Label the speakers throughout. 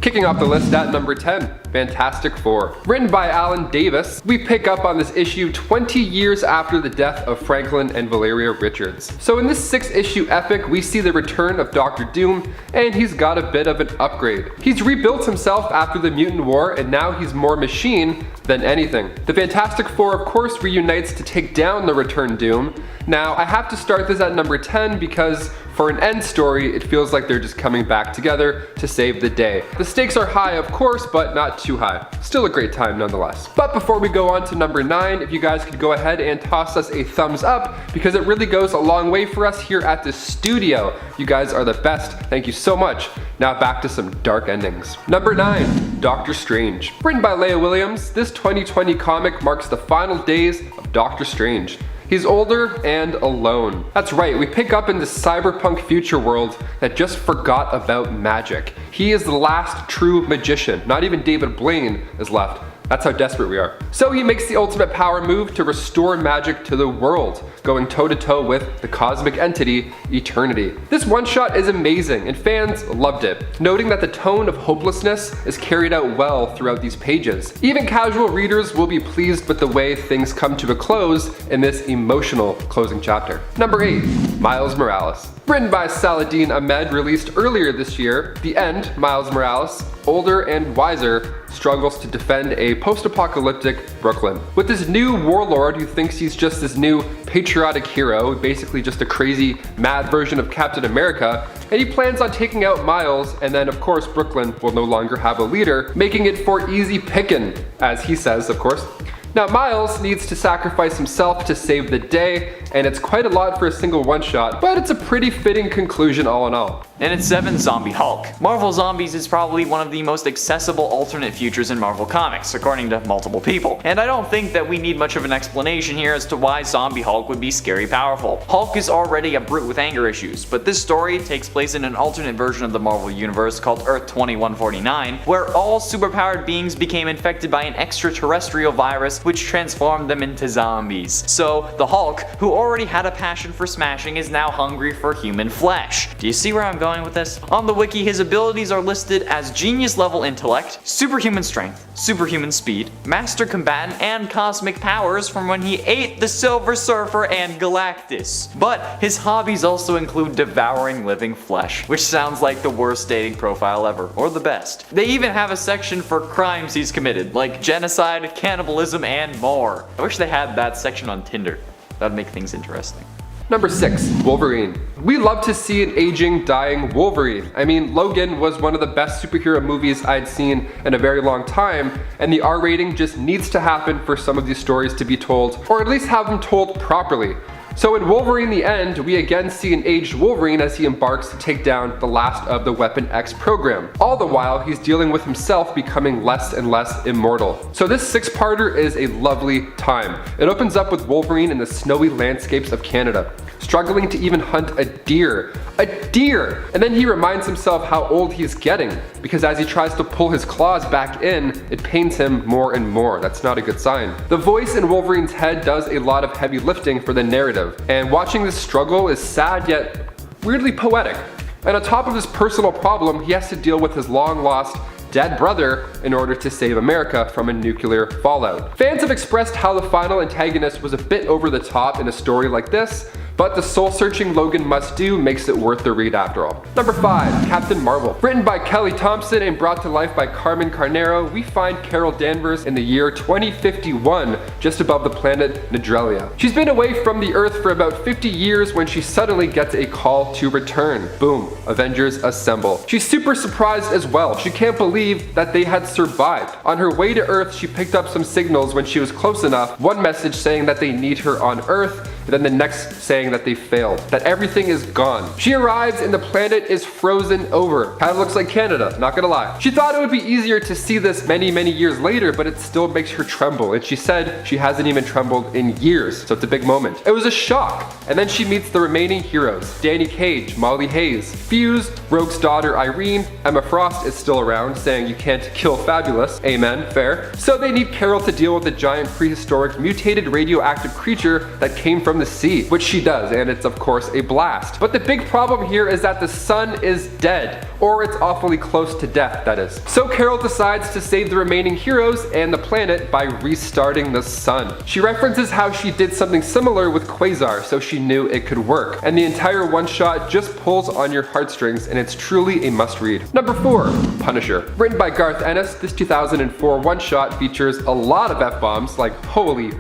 Speaker 1: Kicking off the list at number 10, Fantastic Four. Written by Alan Davis, we pick up on this issue 20 years after the death of Franklin and Valeria Richards. So in this 6-issue epic, we see the return of Dr. Doom, and he's got a bit of an upgrade. He's rebuilt himself after the Mutant War, and now he's more machine than anything. The Fantastic Four, of course, reunites to take down the returned Doom. Now, I have to start this at number 10 because for an end story, it feels like they're just coming back together to save the day. The stakes are high, of course, but not too high. Still a great time nonetheless. But before we go on to number 9, if you guys could go ahead and toss us a thumbs up, because it really goes a long way for us here at the studio. You guys are the best. Thank you so much. Now back to some dark endings. Number 9, Doctor Strange. Written by Leah Williams, this 2020 comic marks the final days of Doctor Strange. He's older and alone. That's right, we pick up in this cyberpunk future world that just forgot about magic. He is the last true magician. Not even David Blaine is left. That's how desperate we are. So he makes the ultimate power move to restore magic to the world, going toe-to-toe with the cosmic entity, Eternity. This one-shot is amazing, and fans loved it, noting that the tone of hopelessness is carried out well throughout these pages. Even casual readers will be pleased with the way things come to a close in this emotional closing chapter. Number 8, Miles Morales. Written by Saladin Ahmed, released earlier this year, The End, Miles Morales, older and wiser, struggles to defend a post-apocalyptic Brooklyn. With this new warlord who thinks he's just this new patriotic hero, basically just a crazy, mad version of Captain America, and he plans on taking out Miles, and then of course Brooklyn will no longer have a leader, making it for easy pickin', as he says, of course. Now Miles needs to sacrifice himself to save the day, and it's quite a lot for a single one-shot, but it's a pretty fitting conclusion all in all.
Speaker 2: And it's 7, Zombie Hulk. Marvel Zombies is probably one of the most accessible alternate futures in Marvel Comics, according to multiple people. And I don't think that we need much of an explanation here as to why Zombie Hulk would be scary powerful. Hulk is already a brute with anger issues, but this story takes place in an alternate version of the Marvel Universe called Earth 2149, where all superpowered beings became infected by an extraterrestrial virus which transformed them into zombies. So the Hulk, who already had a passion for smashing, is now hungry for human flesh. Do you see where I'm going with this? On the wiki, his abilities are listed as genius level intellect, superhuman strength, superhuman speed, master combatant, and cosmic powers from when he ate the Silver Surfer and Galactus. But his hobbies also include devouring living flesh, which sounds like the worst dating profile ever, or the best. They even have a section for crimes he's committed, like genocide, cannibalism, and more. I wish they had that section on Tinder. That'd make things interesting.
Speaker 1: Number 6, Wolverine. We love to see an aging, dying Wolverine. I mean, Logan was one of the best superhero movies I'd seen in a very long time, and the R rating just needs to happen for some of these stories to be told, or at least have them told properly. So in Wolverine The End, we again see an aged Wolverine as he embarks to take down the last of the Weapon X program. All the while, he's dealing with himself becoming less and less immortal. So this 6-parter is a lovely time. It opens up with Wolverine in the snowy landscapes of Canada, struggling to even hunt a deer. A deer! And then he reminds himself how old he's getting, because as he tries to pull his claws back in, it pains him more and more. That's not a good sign. The voice in Wolverine's head does a lot of heavy lifting for the narrative, and watching this struggle is sad yet weirdly poetic. And on top of his personal problem, he has to deal with his long-lost dead brother in order to save America from a nuclear fallout. Fans have expressed how the final antagonist was a bit over the top in a story like this, but the soul-searching Logan must-do makes it worth the read after all. Number 5, Captain Marvel. Written by Kelly Thompson and brought to life by Carmen Carnero, we find Carol Danvers in the year 2051, just above the planet Nadrelia. She's been away from the Earth for about 50 years when she suddenly gets a call to return. Boom, Avengers assemble. She's super surprised as well. She can't believe that they had survived. On her way to Earth, she picked up some signals when she was close enough. One message saying that they need her on Earth, and then the next saying that they failed, that everything is gone. She arrives and the planet is frozen over. Kind of looks like Canada, not gonna lie. She thought it would be easier to see this many years later, but it still makes her tremble, and she said she hasn't even trembled in years, so it's a big moment. It was a shock, and then she meets the remaining heroes: Danny Cage, Molly Hayes, Fuse, Rogue's daughter Irene. Emma Frost is still around, saying you can't kill Fabulous. Amen, fair. So they need Carol to deal with a giant prehistoric mutated radioactive creature that came from from the sea, which she does, and it's of course a blast. But the big problem here is that the sun is dead, or it's awfully close to death, that is. So Carol decides to save the remaining heroes and the planet by restarting the sun. She references how she did something similar with Quasar, so she knew it could work. And the entire one-shot just pulls on your heartstrings, and it's truly a must-read. Number 4, Punisher. Written by Garth Ennis, this 2004 one-shot features a lot of F-bombs, like holy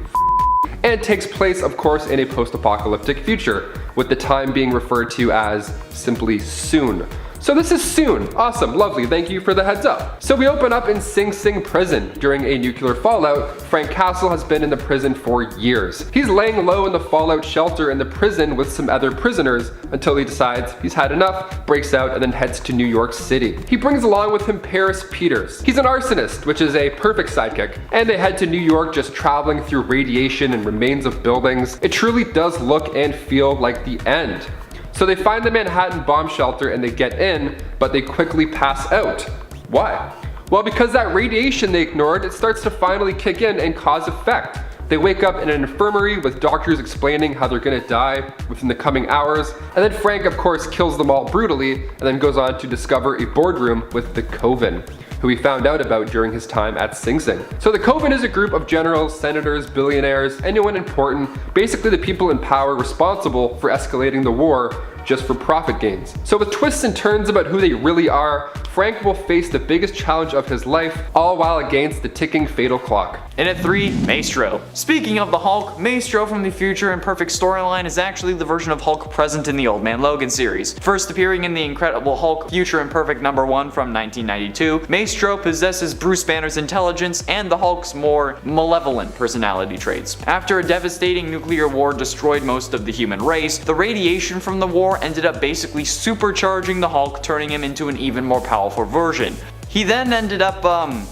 Speaker 1: and takes place, of course, in a post-apocalyptic future, with the time being referred to as simply soon. So this is soon. Awesome, lovely, thank you for the heads up. So we open up in Sing Sing prison. During a nuclear fallout, Frank Castle has been in the prison for years. He's laying low in the fallout shelter in the prison with some other prisoners until he decides he's had enough, breaks out, and then heads to New York City. He brings along with him Paris Peters. He's an arsonist, which is a perfect sidekick, and they head to New York just traveling through radiation and remains of buildings. It truly does look and feel like the end. So they find the Manhattan bomb shelter and they get in, but they quickly pass out. Why? Well, because that radiation they ignored, it starts to finally kick in and cause effect. They wake up in an infirmary with doctors explaining how they're gonna die within the coming hours, and then Frank of course kills them all brutally, and then goes on to discover a boardroom with the Coven, who he found out about during his time at Sing Sing. So the Coven is a group of generals, senators, billionaires, anyone important, basically the people in power responsible for escalating the war just for profit gains. So with twists and turns about who they really are, Frank will face the biggest challenge of his life, all while against the ticking fatal clock.
Speaker 2: And at 3, Maestro. Speaking of the Hulk, Maestro from the Future Imperfect storyline is actually the version of Hulk present in the Old Man Logan series. First appearing in the Incredible Hulk Future Imperfect #1 from 1992, Maestro possesses Bruce Banner's intelligence and the Hulk's more malevolent personality traits. After a devastating nuclear war destroyed most of the human race, the radiation from the war ended up basically supercharging the Hulk, turning him into an even more powerful version. He then ended up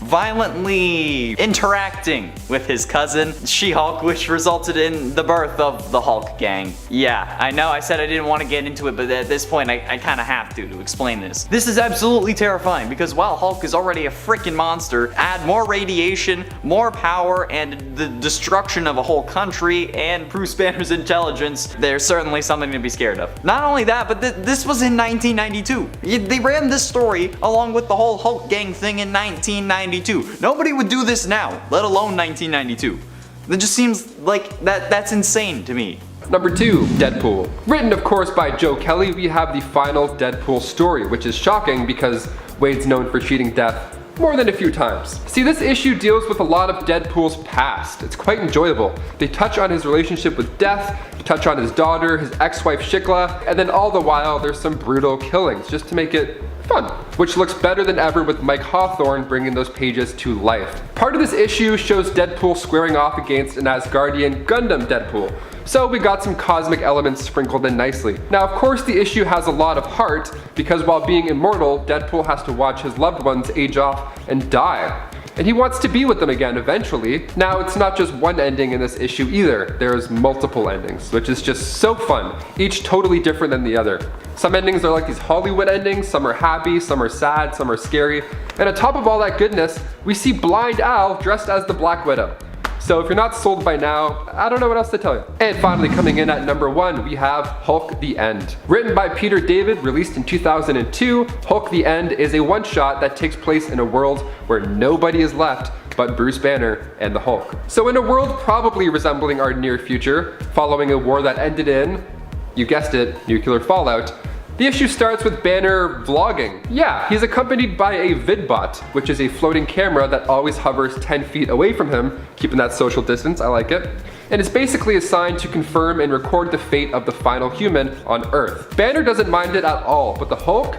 Speaker 2: violently interacting with his cousin, She-Hulk, which resulted in the birth of the Hulk gang. Yeah, I know I said I didn't want to get into it, but at this point I kind of have to explain this. This is absolutely terrifying because while Hulk is already a freaking monster, add more radiation, more power, and the destruction of a whole country, and Bruce Banner's intelligence, there's certainly something to be scared of. Not only that, but this was in 1992. They ran this story along with the whole Hulk gang thing in 1992. Nobody would do this now, let alone 1992. That just seems like that's insane to me.
Speaker 1: Number 2, Deadpool. Written of course by Joe Kelly, we have the final Deadpool story, which is shocking because Wade's known for cheating death more than a few times. See, this issue deals with a lot of Deadpool's past. It's quite enjoyable. They touch on his relationship with Death, touch on his daughter, his ex-wife Shikla, and then all the while there's some brutal killings just to make it fun, which looks better than ever with Mike Hawthorne bringing those pages to life. Part of this issue shows Deadpool squaring off against an Asgardian Gundam Deadpool, so we got some cosmic elements sprinkled in nicely. Now of course the issue has a lot of heart, because while being immortal, Deadpool has to watch his loved ones age off and die. And he wants to be with them again eventually. Now it's not just one ending in this issue either, there's multiple endings, which is just so fun, each totally different than the other. Some endings are like these Hollywood endings, some are happy, some are sad, some are scary, and on top of all that goodness, we see Blind Al dressed as the Black Widow. So if you're not sold by now, I don't know what else to tell you. And finally coming in at number 1, we have Hulk the End. Written by Peter David, released in 2002, Hulk the End is a one-shot that takes place in a world where nobody is left but Bruce Banner and the Hulk. So in a world probably resembling our near future, following a war that ended in, you guessed it, nuclear fallout, the issue starts with Banner vlogging. Yeah, he's accompanied by a vidbot, which is a floating camera that always hovers 10 feet away from him, keeping that social distance, I like it, and is basically assigned to confirm and record the fate of the final human on Earth. Banner doesn't mind it at all, but the Hulk,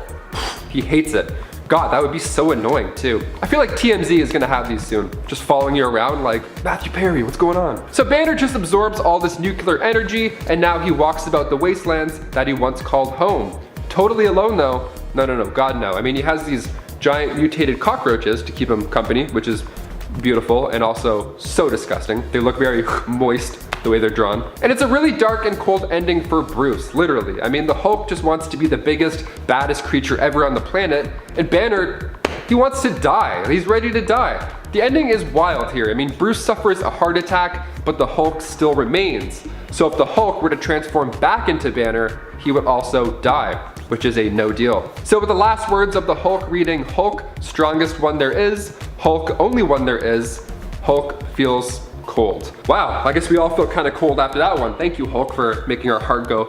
Speaker 1: he hates it. God, that would be so annoying too. I feel like TMZ is gonna have these soon, just following you around like, Matthew Perry, what's going on? So Banner just absorbs all this nuclear energy, and now he walks about the wastelands that he once called home. Totally alone though. No, God no. I mean, he has these giant mutated cockroaches to keep him company, which is beautiful and also so disgusting. They look very moist the way they're drawn. And it's a really dark and cold ending for Bruce, literally. I mean, the Hulk just wants to be the biggest, baddest creature ever on the planet, and Banner, he wants to die. He's ready to die. The ending is wild here. I mean, Bruce suffers a heart attack, but the Hulk still remains. So if the Hulk were to transform back into Banner, he would also die, which is a no deal. So with the last words of the Hulk reading, Hulk, strongest one there is, Hulk, only one there is, Hulk feels cold. Wow, I guess we all feel kind of cold after that one. Thank you, Hulk, for making our heart go.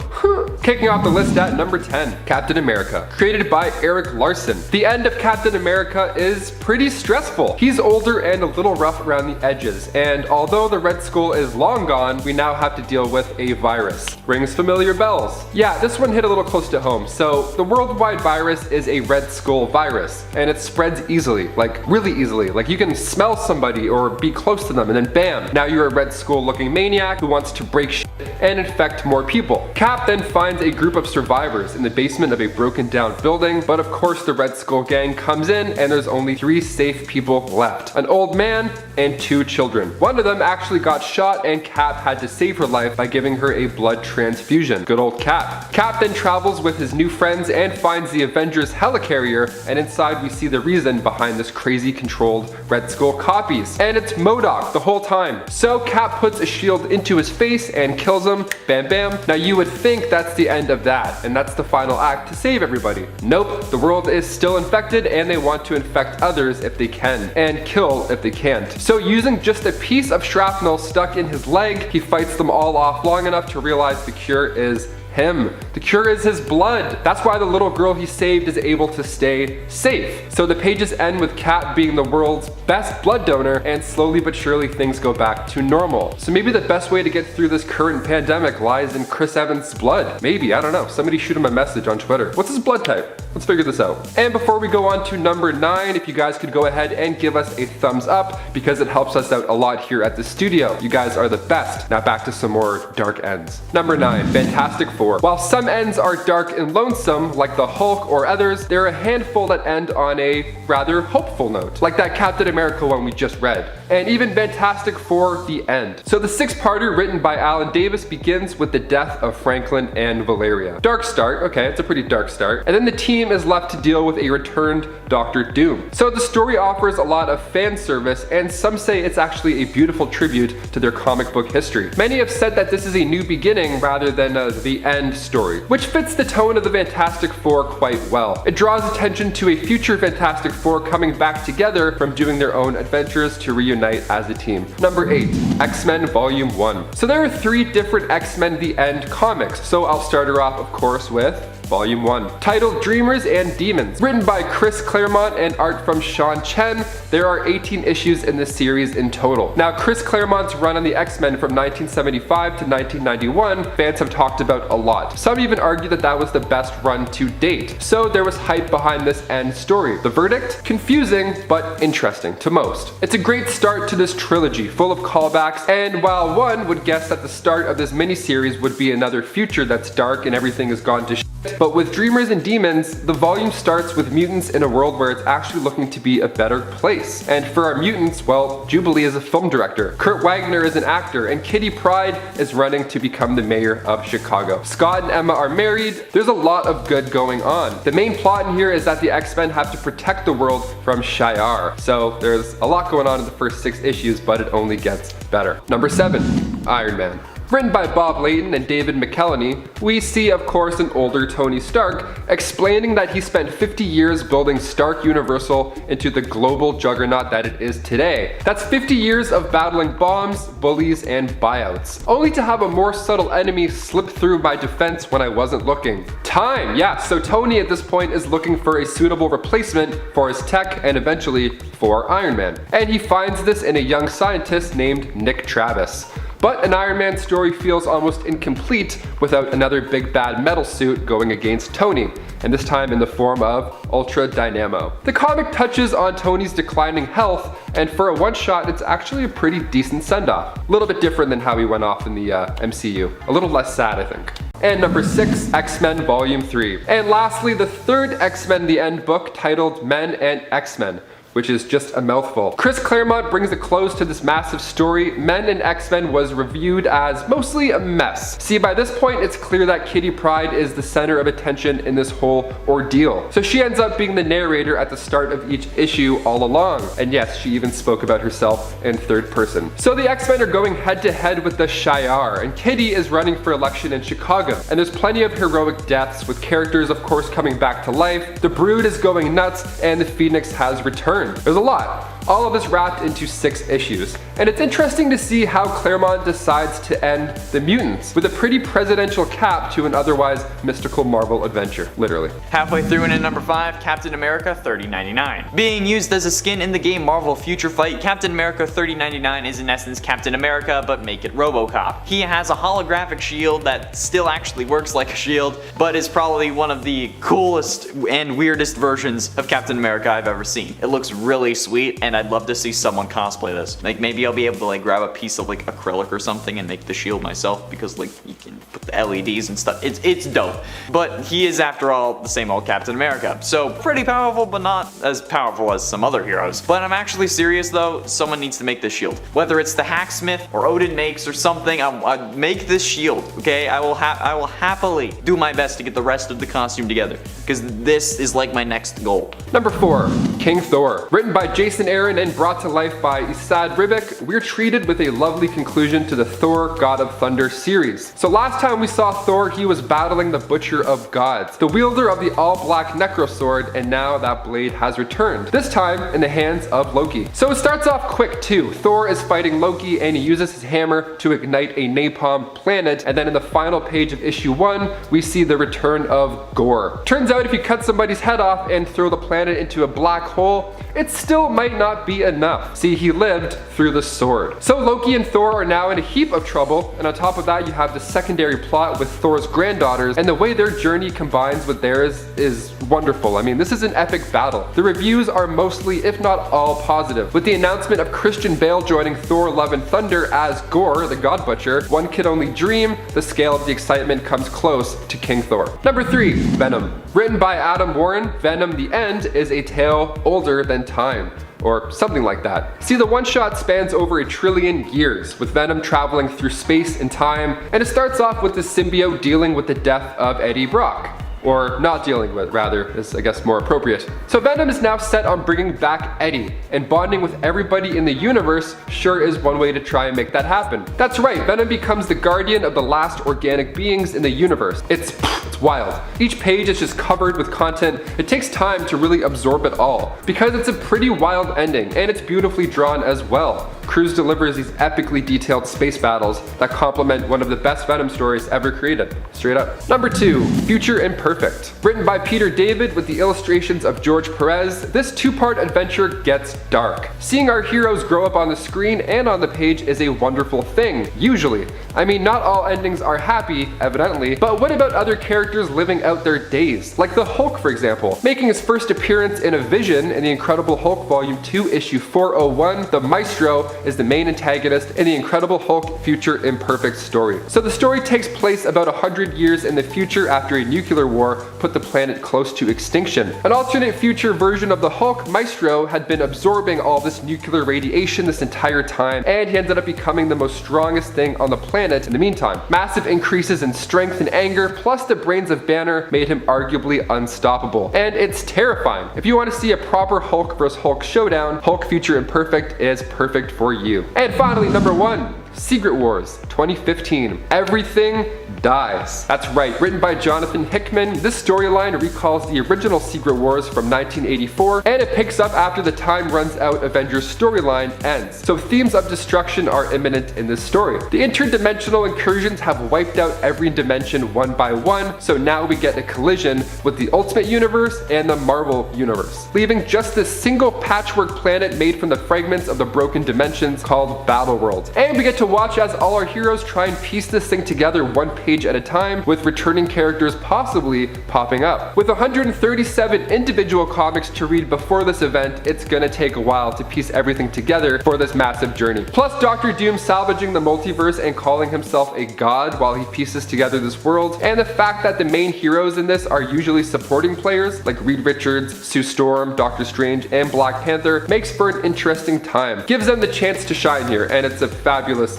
Speaker 1: Kicking off the list at number 10, Captain America, created by Eric Larson. The end of Captain America is pretty stressful. He's older and a little rough around the edges, and although the Red Skull is long gone, we now have to deal with a virus. Rings familiar bells. Yeah, this one hit a little close to home. So the worldwide virus is a Red Skull virus, and it spreads easily, like really easily. Like you can smell somebody or be close to them, and then bam, now you're a Red Skull looking maniac who wants to break shit and infect more people. Cap then finds a group of survivors in the basement of a broken down building, but of course the Red Skull gang comes in and there's only 3 safe people left. An old man and 2 children. One of them actually got shot and Cap had to save her life by giving her a blood transfusion. Good old Cap. Cap then travels with his new friends and finds the Avengers helicarrier, and inside we see the reason behind this crazy controlled Red Skull copies. And it's MODOK the whole time. So Cap puts a shield into his face and kills him. Bam bam. Now you would think that's the end of that, and that's the final act to save everybody. Nope, the world is still infected and they want to infect others if they can, and kill if they can't. So using just a piece of shrapnel stuck in his leg, he fights them all off long enough to realize the cure is him. The cure is his blood. That's why the little girl he saved is able to stay safe. So the pages end with Cap being the world's best blood donor, and slowly but surely things go back to normal. So maybe the best way to get through this current pandemic lies in Chris Evans' blood. Maybe, I don't know. Somebody shoot him a message on Twitter. What's his blood type? Let's figure this out. And before we go on to number 9, if you guys could go ahead and give us a thumbs up, because it helps us out a lot here at the studio. You guys are the best. Now back to some more dark ends. Number 9, Fantastic Four. While some ends are dark and lonesome, like the Hulk or others, there are a handful that end on a rather hopeful note, like that Captain America one we just read, and even Fantastic Four The End. So the 6-parter written by Alan Davis begins with the death of Franklin and Valeria. Dark start, okay, it's a pretty dark start. And then the team is left to deal with a returned Doctor Doom. So the story offers a lot of fan service, and some say it's actually a beautiful tribute to their comic book history. Many have said that this is a new beginning rather than the end story, which fits the tone of the Fantastic Four quite well. It draws attention to a future Fantastic Four coming back together from doing their own adventures to reunite as a team. Number 8, X-Men Volume 1. So there are 3 different X-Men The End comics, so I'll start her off of course with Volume 1, titled Dreamers and Demons. Written by Chris Claremont and art from Sean Chen, there are 18 issues in this series in total. Now, Chris Claremont's run on the X-Men from 1975 to 1991, fans have talked about a lot. Some even argue that that was the best run to date. So there was hype behind this end story. The verdict? Confusing, but interesting to most. It's a great start to this trilogy, full of callbacks, and while one would guess that the start of this miniseries would be another future that's dark and everything has gone to shit, but with Dreamers and Demons, the volume starts with mutants in a world where it's actually looking to be a better place. And for our mutants, well, Jubilee is a film director, Kurt Wagner is an actor, and Kitty Pryde is running to become the mayor of Chicago. Scott and Emma are married. There's a lot of good going on. The main plot in here is that the X-Men have to protect the world from Shi'ar. So there's a lot going on in the first 6 issues, but it only gets better. Number 7, Iron Man. Written by Bob Layton and David McKelney, we see of course an older Tony Stark explaining that he spent 50 years building Stark Universal into the global juggernaut that it is today. That's 50 years of battling bombs, bullies, and buyouts, only to have a more subtle enemy slip through my defense when I wasn't looking. Time! Yeah, so Tony at this point is looking for a suitable replacement for his tech and eventually for Iron Man. And he finds this in a young scientist named Nick Travis. But an Iron Man story feels almost incomplete without another big bad metal suit going against Tony, and this time in the form of Ultra Dynamo. The comic touches on Tony's declining health, and for a one-shot it's actually a pretty decent send-off. A little bit different than how he went off in the MCU. A little less sad, I think. And number 6, X-Men Volume 3. And lastly, the 3rd X-Men The End book titled Men and X-Men, which is just a mouthful. Chris Claremont brings a close to this massive story. Men and X-Men was reviewed as mostly a mess. See, by this point, it's clear that Kitty Pryde is the center of attention in this whole ordeal. So she ends up being the narrator at the start of each issue all along. And yes, she even spoke about herself in third person. So the X-Men are going head to head with the Shi'ar, and Kitty is running for election in Chicago. And there's plenty of heroic deaths, with characters of course coming back to life. The Brood is going nuts, and the Phoenix has returned. There's a lot. All of this wrapped into 6 issues. And it's interesting to see how Claremont decides to end the mutants, with a pretty presidential cap to an otherwise mystical Marvel adventure, literally.
Speaker 2: Halfway through and in number 5, Captain America 3099. Being used as a skin in the game Marvel Future Fight, Captain America 3099 is in essence Captain America, but make it RoboCop. He has a holographic shield that still actually works like a shield, but is probably one of the coolest and weirdest versions of Captain America I've ever seen. It looks really sweet, and I'd love to see someone cosplay this. Like, maybe I'll be able to like grab a piece of like acrylic or something and make the shield myself, because like you can put the LEDs and stuff. It's dope. But he is after all the same old Captain America. So pretty powerful, but not as powerful as some other heroes. But I'm actually serious though, someone needs to make this shield. Whether it's the Hacksmith or Odin makes or something, I'll make this shield, okay? I will happily do my best to get the rest of the costume together, because this is like my next goal.
Speaker 1: Number 4, King Thor. Written by Jason Aaron and brought to life by Isad Ribic, we're treated with a lovely conclusion to the Thor God of Thunder series. So last time we saw Thor, he was battling the Butcher of Gods, the wielder of the all-black Necrosword, and now that blade has returned, this time in the hands of Loki. So it starts off quick too. Thor is fighting Loki, and he uses his hammer to ignite a napalm planet, and then in the final page of issue 1, we see the return of Gore. Turns out if you cut somebody's head off and throw the planet into a black hole, it still might not be enough. See, he lived through the sword. So Loki and Thor are now in a heap of trouble, and on top of that you have the secondary plot with Thor's granddaughters, and the way their journey combines with theirs is wonderful. I mean, this is an epic battle. The reviews are mostly, if not all, positive. With the announcement of Christian Bale joining Thor Love and Thunder as Gore, the God Butcher, one could only dream the scale of the excitement comes close to King Thor. Number 3, Venom. Written by Adam Warren, Venom the End is a tale older than time, or something like that. See, the one-shot spans over 1 trillion years, with Venom traveling through space and time, and it starts off with the symbiote dealing with the death of Eddie Brock. Or not dealing with, rather, is I guess more appropriate. So Venom is now set on bringing back Eddie, and bonding with everybody in the universe sure is one way to try and make that happen. That's right, Venom becomes the guardian of the last organic beings in the universe. It's wild. Each page is just covered with content. It takes time to really absorb it all, because it's a pretty wild ending, and it's beautifully drawn as well. Cruz delivers these epically detailed space battles that complement one of the best Venom stories ever created. Straight up. Number 2, Future Imperfect. Written by Peter David with the illustrations of George Perez, this 2-part adventure gets dark. Seeing our heroes grow up on the screen and on the page is a wonderful thing, usually. I mean, not all endings are happy, evidently, but what about other characters living out their days? Like the Hulk, for example. Making his first appearance in a vision in the Incredible Hulk Volume 2, Issue 401, the Maestro is the main antagonist in the Incredible Hulk Future Imperfect story. So the story takes place about 100 years in the future after a nuclear war put the planet close to extinction. An alternate future version of the Hulk, Maestro, had been absorbing all this nuclear radiation this entire time, and he ended up becoming the most strongest thing on the planet in the meantime. Massive increases in strength and anger, plus the brains of Banner made him arguably unstoppable. And it's terrifying. If you want to see a proper Hulk vs. Hulk showdown, Hulk Future Imperfect is perfect for you. And finally, number 1, Secret Wars 2015. Everything dies. That's right, written by Jonathan Hickman, this storyline recalls the original Secret Wars from 1984, and it picks up after the time runs out Avengers storyline ends. So themes of destruction are imminent in this story. The interdimensional incursions have wiped out every dimension one by one, so now we get a collision with the Ultimate Universe and the Marvel Universe, leaving just this single patchwork planet made from the fragments of the broken dimensions called Battleworld. And we get to watch as all our heroes try and piece this thing together one page at a time, with returning characters possibly popping up. With 137 individual comics to read before this event, it's gonna take a while to piece everything together for this massive journey. Plus Doctor Doom salvaging the multiverse and calling himself a god while he pieces together this world, and the fact that the main heroes in this are usually supporting players like Reed Richards, Sue Storm, Doctor Strange, and Black Panther makes for an interesting time. Gives them the chance to shine here, and it's a fabulous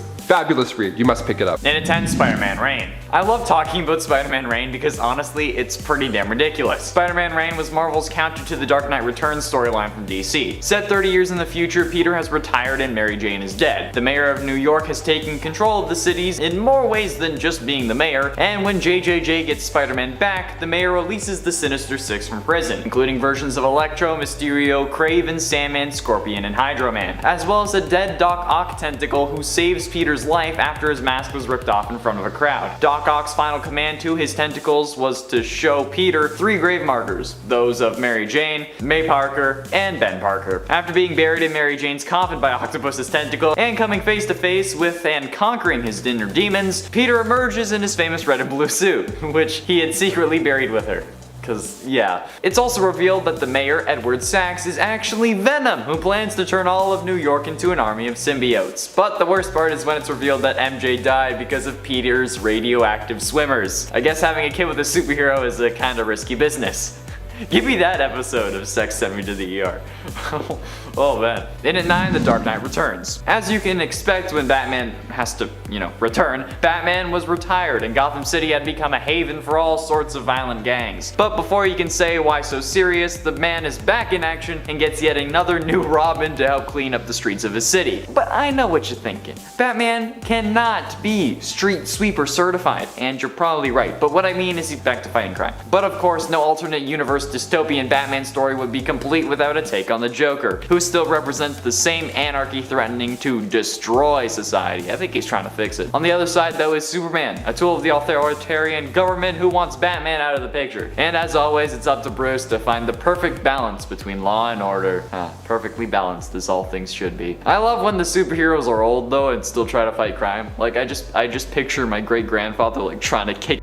Speaker 1: read. You must pick it up.
Speaker 2: And a 10, Spider-Man Reign. I love talking about Spider-Man Reign because honestly, it's pretty damn ridiculous. Spider-Man Reign was Marvel's counter to the Dark Knight Returns storyline from DC. Set 30 years in the future, Peter has retired and Mary Jane is dead. The mayor of New York has taken control of the cities in more ways than just being the mayor, and when JJJ gets Spider-Man back, the mayor releases the Sinister Six from prison, including versions of Electro, Mysterio, Kraven, Sandman, Scorpion, and Hydro Man, as well as a dead Doc Ock tentacle who saves Peter's life after his mask was ripped off in front of a crowd. Doc Ock's final command to his tentacles was to show Peter 3 grave markers, those of Mary Jane, May Parker, and Ben Parker. After being buried in Mary Jane's coffin by Octopus's tentacle and coming face to face with and conquering his inner demons, Peter emerges in his famous red and blue suit, which he had secretly buried with her. Cause yeah. It's also revealed that the mayor, Edward Sachs, is actually Venom, who plans to turn all of New York into an army of symbiotes. But the worst part is when it's revealed that MJ died because of Peter's radioactive swimmers. I guess having a kid with a superhero is a kinda risky business. Give me that episode of Sex Send Me to the ER. Oh man. And at 9, The Dark Knight Returns. As you can expect when Batman has to, return, Batman was retired and Gotham City had become a haven for all sorts of violent gangs. But before you can say why so serious, the man is back in action and gets yet another new Robin to help clean up the streets of his city. But I know what you're thinking. Batman cannot be street sweeper certified, and you're probably right, but what I mean is he's back to fighting crime. But of course, no alternate universe dystopian Batman story would be complete without a take on the Joker, who still represents the same anarchy threatening to destroy society. I think he's trying to fix it. On the other side though is Superman, a tool of the authoritarian government who wants Batman out of the picture. And as always, it's up to Bruce to find the perfect balance between law and order. Perfectly balanced as all things should be. I love when the superheroes are old though and still try to fight crime. Like I just picture my great grandfather like trying to kick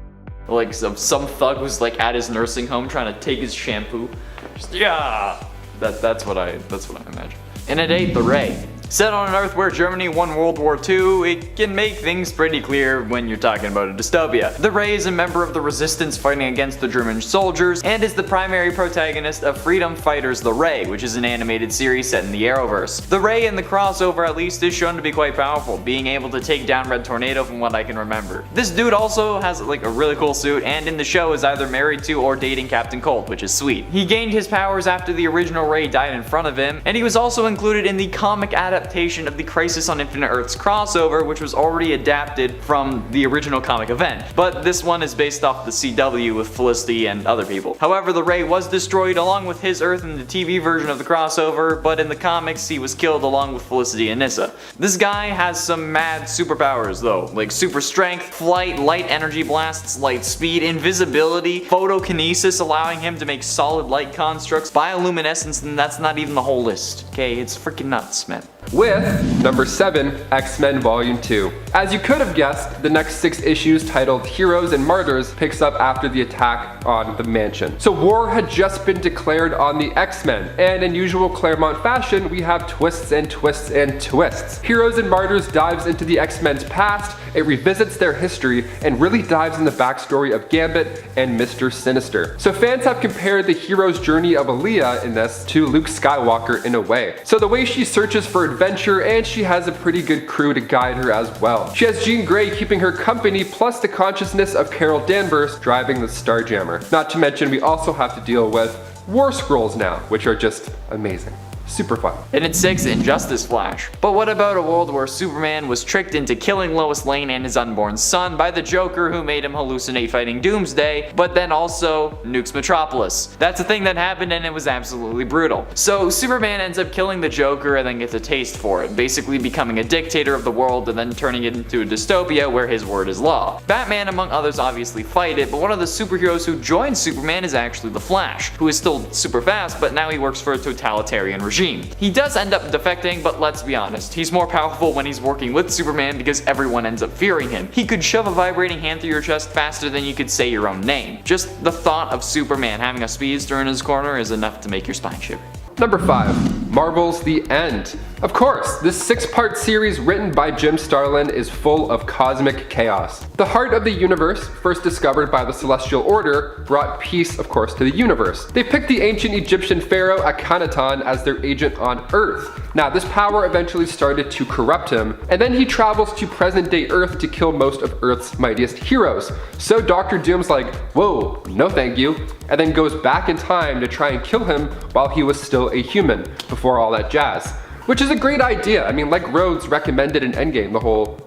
Speaker 2: like some thug who's like at his nursing home trying to take his shampoo. Just, yeah. That's what I imagine. And at 8, The Ray. Set on an Earth where Germany won World War II, it can make things pretty clear when you're talking about a dystopia. The Ray is a member of the resistance fighting against the German soldiers, and is the primary protagonist of Freedom Fighters The Ray, which is an animated series set in the Arrowverse. The Ray in the crossover at least is shown to be quite powerful, being able to take down Red Tornado from what I can remember. This dude also has like a really cool suit, and in the show is either married to or dating Captain Cold, which is sweet. He gained his powers after the original Ray died in front of him, and he was also included in the comic adaptation of the Crisis on Infinite Earths crossover, which was already adapted from the original comic event, but this one is based off the CW with Felicity and other people. However, the Ray was destroyed along with his Earth in the TV version of the crossover, but in the comics he was killed along with Felicity and Nyssa. This guy has some mad superpowers though, like super strength, flight, light energy blasts, light speed, invisibility, photokinesis allowing him to make solid light constructs, bioluminescence, and that's not even the whole list. Okay, it's freaking nuts, man.
Speaker 1: With number 7, X-Men Volume 2. As you could have guessed, the next 6 issues titled Heroes and Martyrs picks up after the attack on the mansion. So war had just been declared on the X-Men, and in usual Claremont fashion, we have twists and twists and twists. Heroes and Martyrs dives into the X-Men's past, it revisits their history, and really dives in the backstory of Gambit and Mr. Sinister. So fans have compared the hero's journey of Aaliyah in this to Luke Skywalker in a way. So the way she searches for adventure, and she has a pretty good crew to guide her as well. She has Jean Grey keeping her company, plus the consciousness of Carol Danvers driving the Starjammer. Not to mention we also have to deal with War Scrolls now, which are just amazing. Super fun.
Speaker 2: And at 6, Injustice Flash. But what about a world where Superman was tricked into killing Lois Lane and his unborn son by the Joker, who made him hallucinate fighting Doomsday, but then also nukes Metropolis? That's a thing that happened and it was absolutely brutal. So Superman ends up killing the Joker and then gets a taste for it, basically becoming a dictator of the world and then turning it into a dystopia where his word is law. Batman, among others, obviously fight it, but one of the superheroes who joins Superman is actually the Flash, who is still super fast, but now he works for a totalitarian regime. regime. He does end up defecting, but let's be honest, he's more powerful when he's working with Superman because everyone ends up fearing him. He could shove a vibrating hand through your chest faster than you could say your own name. Just the thought of Superman having a speedster in his corner is enough to make your spine shiver.
Speaker 1: Number 5. Marvel's The End. Of course, this 6-part series written by Jim Starlin is full of cosmic chaos. The heart of the universe, first discovered by the Celestial Order, brought peace, of course, to the universe. They picked the ancient Egyptian pharaoh Akhenaton as their agent on Earth. Now, this power eventually started to corrupt him, and then he travels to present-day Earth to kill most of Earth's mightiest heroes. So Dr. Doom's like, whoa, no thank you, and then goes back in time to try and kill him while he was still a human, before all that jazz. Which is a great idea. I mean, like Rhodes recommended in Endgame, the whole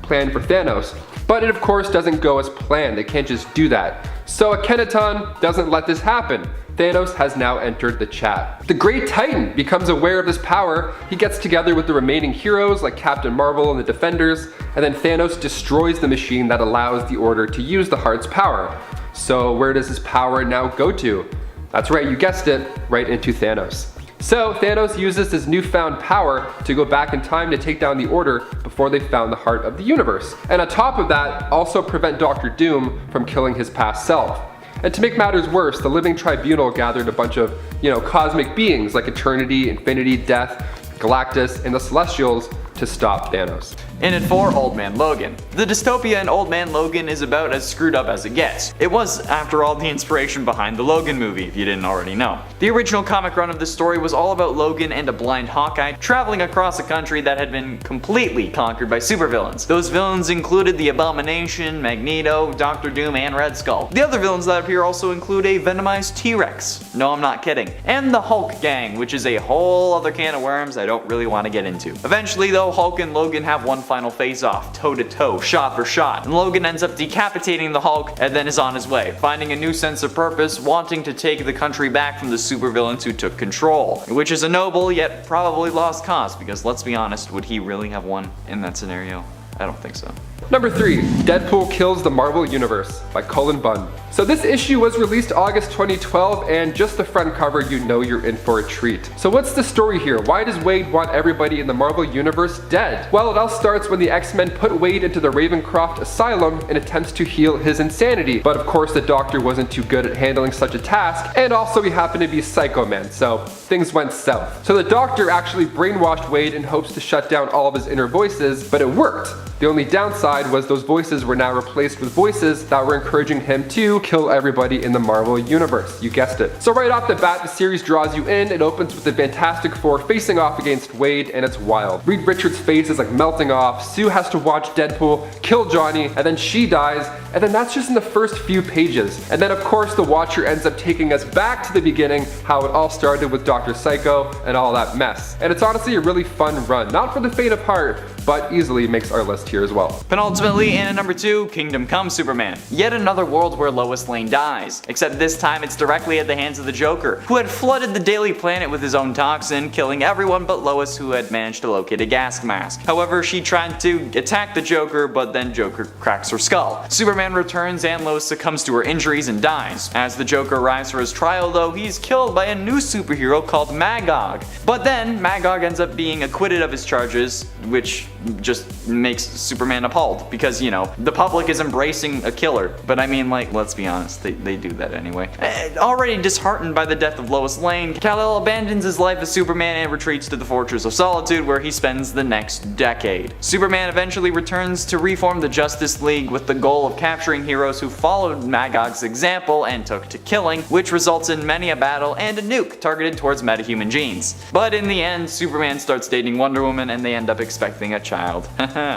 Speaker 1: plan for Thanos. But it of course doesn't go as planned, they can't just do that. So Akhenaton doesn't let this happen. Thanos has now entered the chat. The Great Titan becomes aware of this power, he gets together with the remaining heroes like Captain Marvel and the Defenders, and then Thanos destroys the machine that allows the Order to use the Heart's power. So where does this power now go to? That's right, you guessed it, right into Thanos. So Thanos uses his newfound power to go back in time to take down the Order before they found the heart of the universe. And on top of that, also prevent Dr. Doom from killing his past self. And to make matters worse, the Living Tribunal gathered a bunch of, cosmic beings like Eternity, Infinity, Death, Galactus, and the Celestials to stop Thanos.
Speaker 2: In it for Old Man Logan. The dystopia in Old Man Logan is about as screwed up as it gets. It was, after all, the inspiration behind the Logan movie, if you didn't already know. The original comic run of this story was all about Logan and a blind Hawkeye traveling across a country that had been completely conquered by supervillains. Those villains included the Abomination, Magneto, Dr. Doom, and Red Skull. The other villains that appear also include a venomized T-Rex. No, I'm not kidding. And the Hulk gang, which is a whole other can of worms I don't really want to get into. Eventually though, Hulk and Logan have one final face-off, toe-to-toe, shot for shot, and Logan ends up decapitating the Hulk and then is on his way, finding a new sense of purpose, wanting to take the country back from the supervillains who took control, which is a noble yet probably lost cause, because let's be honest, would he really have won in that scenario? I don't think so.
Speaker 1: Number 3. Deadpool Kills the Marvel Universe by Cullen Bunn. So this issue was released August 2012, and just the front cover, you know you're in for a treat. So what's the story here? Why does Wade want everybody in the Marvel Universe dead? Well, it all starts when the X-Men put Wade into the Ravencroft Asylum in attempts to heal his insanity. But of course the Doctor wasn't too good at handling such a task, and also he happened to be Psycho Man, so things went south. So the Doctor actually brainwashed Wade in hopes to shut down all of his inner voices, but it worked. The only downside was those voices were now replaced with voices that were encouraging him to kill everybody in the Marvel Universe. You guessed it. So right off the bat, the series draws you in. It opens with the Fantastic Four facing off against Wade, and it's wild. Reed Richards' face is like melting off. Sue has to watch Deadpool kill Johnny, and then she dies, and then that's just in the first few pages. And then of course the Watcher ends up taking us back to the beginning, how it all started with Dr. Psycho and all that mess. And it's honestly a really fun run. Not for the faint of heart, but easily makes our list here as well.
Speaker 2: Penultimately, and at number 2, Kingdom Come Superman. Yet another world where Lois Lane dies, except this time it's directly at the hands of the Joker, who had flooded the Daily Planet with his own toxin, killing everyone but Lois, who had managed to locate a gas mask. However, she tried to attack the Joker, but then Joker cracks her skull. Superman returns and Lois succumbs to her injuries and dies. As the Joker arrives for his trial though, he's killed by a new superhero called Magog. But then, Magog ends up being acquitted of his charges, which just makes Superman appalled, because the public is embracing a killer. But I mean, like, let's be honest, they do that anyway. Already disheartened by the death of Lois Lane, Kal-El abandons his life as Superman and retreats to the Fortress of Solitude, where he spends the next decade. Superman eventually returns to reform the Justice League with the goal of capturing heroes who followed Magog's example and took to killing, which results in many a battle and a nuke targeted towards metahuman genes. But in the end, Superman starts dating Wonder Woman and they end up expecting a child.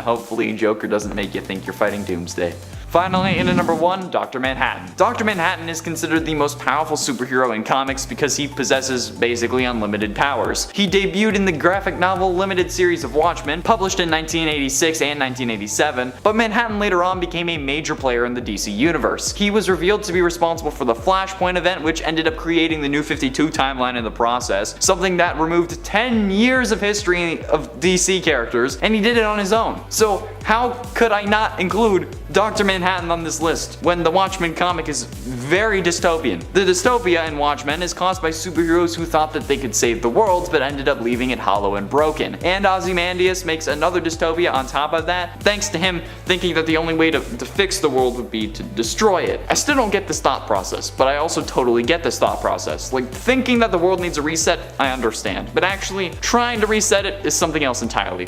Speaker 2: Hopefully Joker doesn't make you think you're fighting Doomsday. Finally, in at number 1, Dr. Manhattan. Dr. Manhattan is considered the most powerful superhero in comics because he possesses basically unlimited powers. He debuted in the graphic novel limited series of Watchmen, published in 1986 and 1987, but Manhattan later on became a major player in the DC universe. He was revealed to be responsible for the Flashpoint event, which ended up creating the New 52 timeline in the process, something that removed 10 years of history of DC characters, and he did it on his own. So How could I not include Dr. Manhattan on this list when the Watchmen comic is very dystopian? The dystopia in Watchmen is caused by superheroes who thought that they could save the world but ended up leaving it hollow and broken. And Ozymandias makes another dystopia on top of that, thanks to him thinking that the only way to fix the world would be to destroy it. I still don't get this thought process, but I also totally get this thought process. Like, thinking that the world needs a reset, I understand, but actually trying to reset it is something else entirely.